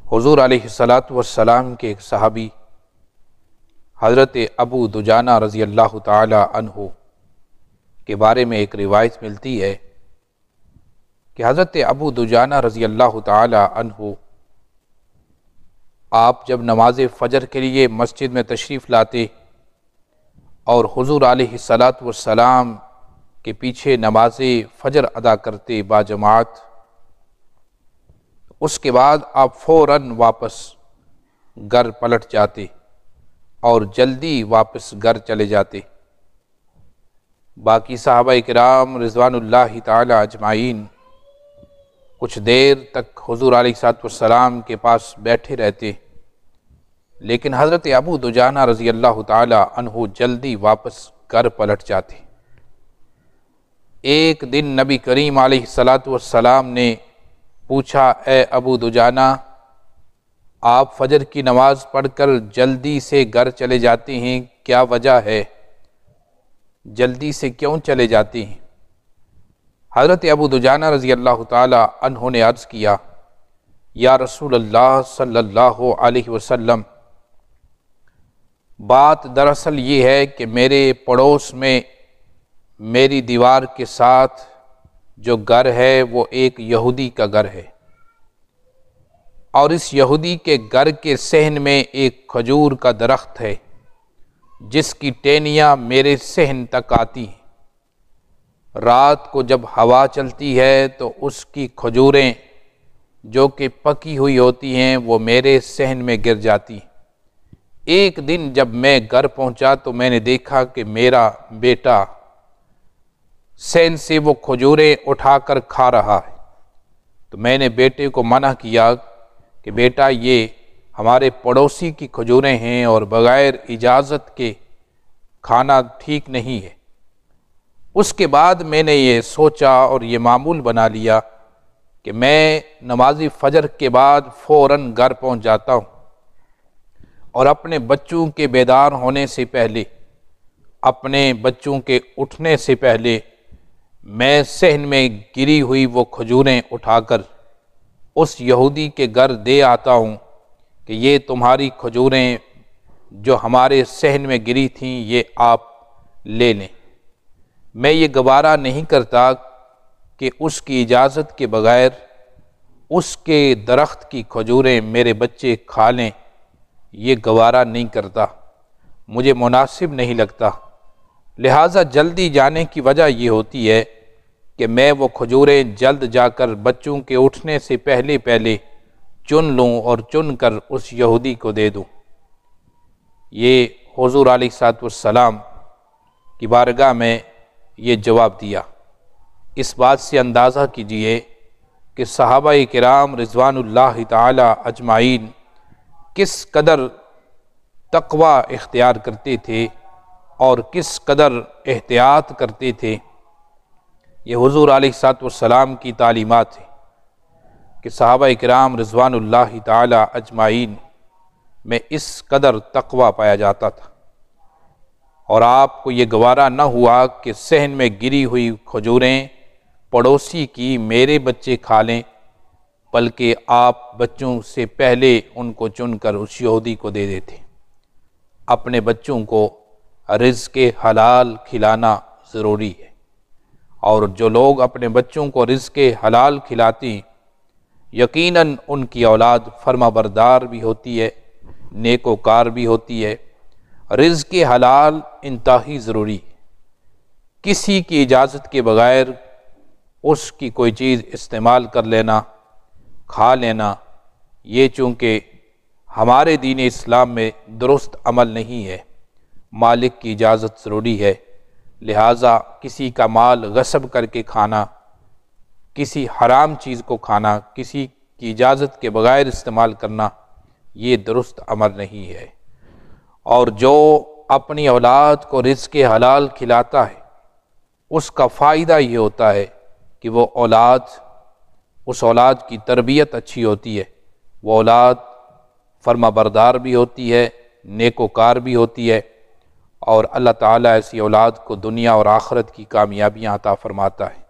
حضور علیہ الصلاۃ والسلام کے ایک صحابی حضرت ابو دجانہ رضی اللہ تعالی عنہ کے بارے میں ایک روایت ملتی ہے کہ حضرت ابو دجانہ رضی اللہ تعالی عنہ آپ جب نماز فجر کے لیے مسجد میں تشریف لاتے اور حضور علیہ الصلاۃ والسلام کے پیچھے نماز فجر ادا کرتے باجماعت، اس کے بعد آپ فوراً واپس گھر پلٹ جاتے اور جلدی واپس گھر چلے جاتے۔ باقی صحابہ کرام رضوان اللہ تعالی اجمعین کچھ دیر تک حضور علیہ الصلوۃ والسلام کے پاس بیٹھے رہتے، لیکن حضرت ابو دجانہ رضی اللہ تعالی عنہ جلدی واپس گھر پلٹ جاتے۔ ایک دن نبی کریم علیہ الصلوۃ والسلام نے پوچھا، اے ابو دجانہ، آپ فجر کی نماز پڑھ کر جلدی سے گھر چلے جاتے ہیں، کیا وجہ ہے؟ جلدی سے کیوں چلے جاتے ہیں؟ حضرت ابو دجانہ رضی اللہ تعالی عنہ نے عرض کیا، یا رسول اللہ صلی اللہ علیہ وسلم، بات دراصل یہ ہے کہ میرے پڑوس میں میری دیوار کے ساتھ جو گھر ہے وہ ایک یہودی کا گھر ہے، اور اس یہودی کے گھر کے صحن میں ایک کھجور کا درخت ہے جس کی ٹہنیاں میرے صحن تک آتی ہیں۔ رات کو جب ہوا چلتی ہے تو اس کی کھجوریں جو کہ پکی ہوئی ہوتی ہیں وہ میرے صحن میں گر جاتی ہیں۔ ایک دن جب میں گھر پہنچا تو میں نے دیکھا کہ میرا بیٹا صحن سے وہ کھجوریں اٹھا کر کھا رہا ہے، تو میں نے بیٹے کو منع کیا کہ بیٹا یہ ہمارے پڑوسی کی کھجوریں ہیں اور بغیر اجازت کے کھانا ٹھیک نہیں ہے۔ اس کے بعد میں نے یہ سوچا اور یہ معمول بنا لیا کہ میں نماز فجر کے بعد فوراً گھر پہنچ جاتا ہوں اور اپنے بچوں کے بیدار ہونے سے پہلے، اپنے بچوں کے اٹھنے سے پہلے میں صحن میں گری ہوئی وہ کھجوریں اٹھا کر اس یہودی کے گھر دے آتا ہوں کہ یہ تمہاری کھجوریں جو ہمارے صحن میں گری تھیں یہ آپ لے لیں۔ میں یہ گوارا نہیں کرتا کہ اس کی اجازت کے بغیر اس کے درخت کی کھجوریں میرے بچے کھا لیں، یہ گوارا نہیں کرتا، مجھے مناسب نہیں لگتا۔ لہٰذا جلدی جانے کی وجہ یہ ہوتی ہے کہ میں وہ کھجوریں جلد جا کر بچوں کے اٹھنے سے پہلے چن لوں اور چن کر اس یہودی کو دے دوں۔ یہ حضور علیہ الصلوۃ والسلام کی بارگاہ میں یہ جواب دیا۔ اس بات سے اندازہ کیجئے کہ صحابہ کرام رضوان اللہ تعالی اجمعین کس قدر تقوی اختیار کرتے تھے اور کس قدر احتیاط کرتے تھے۔ یہ حضور علیہ الصلوۃ والسلام کی تعلیمات ہیں کہ صحابہ کرام رضوان اللہ تعالی اجمعین میں اس قدر تقوی پایا جاتا تھا، اور آپ کو یہ گوارا نہ ہوا کہ صحن میں گری ہوئی کھجوریں پڑوسی کی میرے بچے کھا لیں، بلکہ آپ بچوں سے پہلے ان کو چن کر اس یہودی کو دے دیتے۔ اپنے بچوں کو رزق حلال کھلانا ضروری ہے، اور جو لوگ اپنے بچوں کو رزق حلال کھلاتے ہیں یقیناً ان کی اولاد فرما بردار بھی ہوتی ہے، نیکوکار بھی ہوتی ہے۔ رزق حلال انتہائی ضروری ہے۔ کسی کی اجازت کے بغیر اس کی کوئی چیز استعمال کر لینا، کھا لینا، یہ چونکہ ہمارے دین اسلام میں درست عمل نہیں ہے۔ مالک کی اجازت ضروری ہے، لہٰذا کسی کا مال غصب کر کے کھانا، کسی حرام چیز کو کھانا، کسی کی اجازت کے بغیر استعمال کرنا، یہ درست عمل نہیں ہے۔ اور جو اپنی اولاد کو رزق حلال کھلاتا ہے اس کا فائدہ یہ ہوتا ہے کہ اس اولاد کی تربیت اچھی ہوتی ہے، وہ اولاد فرما بردار بھی ہوتی ہے، نیکوکار بھی ہوتی ہے، اور اللہ تعالیٰ ایسی اولاد کو دنیا اور آخرت کی کامیابیاں عطا فرماتا ہے۔